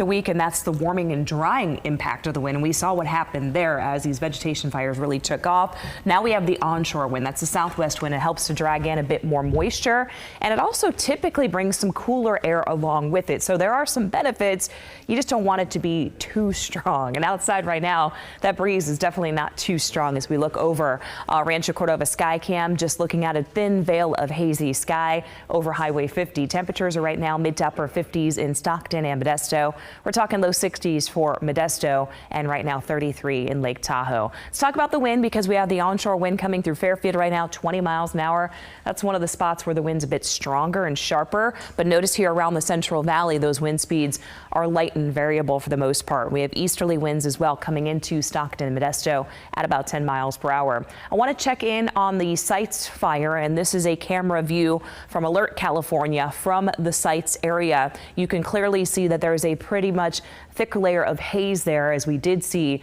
the week, and that's the warming and drying impact of the wind. And we saw what happened there as these vegetation fires really took off. Now we have the onshore wind. That's the southwest wind. It helps to drag in a bit more moisture, and it also typically brings some cooler air along with it. So there are some benefits. You just don't want it to be too strong. And outside right now, that breeze is definitely not too strong as we look over Rancho Cordova Skycam, just looking at a thin veil of hazy sky over Highway 50. Temperatures are right now mid to upper 50s in Stockton and Modesto. We're talking low 60s for Modesto, and right now 33 in Lake Tahoe. Let's talk about the wind because we have the onshore wind coming through Fairfield right now, 20 miles an hour. That's one of the spots where the wind's a bit stronger and sharper. But notice here around the Central Valley, those wind speeds are light and variable for the most part. We have easterly winds as well coming into Stockton and Modesto at about 10 miles per hour. I want to check in on the Sites fire, and this is a camera view from Alert, California from the Sites area. You can clearly see that there's a pretty much thick layer of haze there, as we did see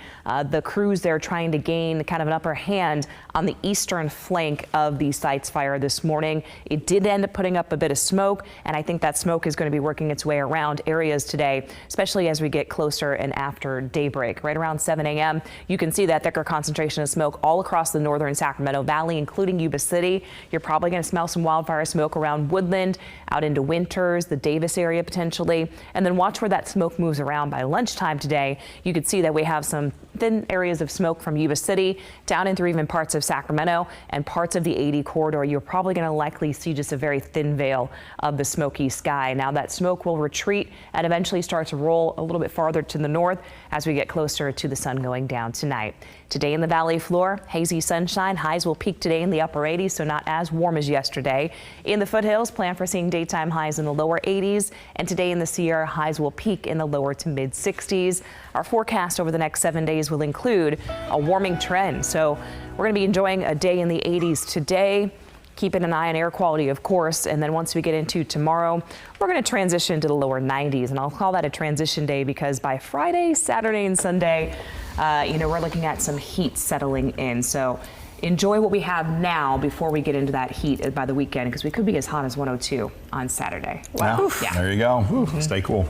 the crews there trying to gain kind of an upper hand on the eastern flank of the Sites fire this morning. It did end up putting up a bit of smoke, and I think that smoke is going to be working its way around areas today, especially as we get closer and after daybreak. Right around 7 a.m. you can see that thicker concentration of smoke all across the northern Sacramento Valley, including Yuba City. You're probably going to smell some wildfire smoke around Woodland, out into Winters, the Davis area potentially, and then watch where that smoke moves around. By lunchtime today, you could see that we have some thin areas of smoke from Yuba City down in through even parts of Sacramento and parts of the 80 corridor. You're probably going to likely see just a very thin veil of the smoky sky. Now that smoke will retreat and eventually start to roll a little bit farther to the north as we get closer to the sun going down tonight. Today in the valley floor, hazy sunshine. Highs will peak today in the upper 80s, so not as warm as yesterday. In the foothills, plan for seeing daytime highs in the lower 80s, and today in the Sierra, highs will peak in the lower to mid 60s. Our forecast over the next 7 days will include a warming trend, so we're going to be enjoying a day in the 80s today. Keeping an eye on air quality, of course, and then once we get into tomorrow, we're going to transition to the lower 90s, and I'll call that a transition day because by Friday, Saturday, and Sunday, we're looking at some heat settling in. So enjoy what we have now before we get into that heat by the weekend, because we could be as hot as 102 on Saturday. Wow. Yeah. There you go. Stay cool.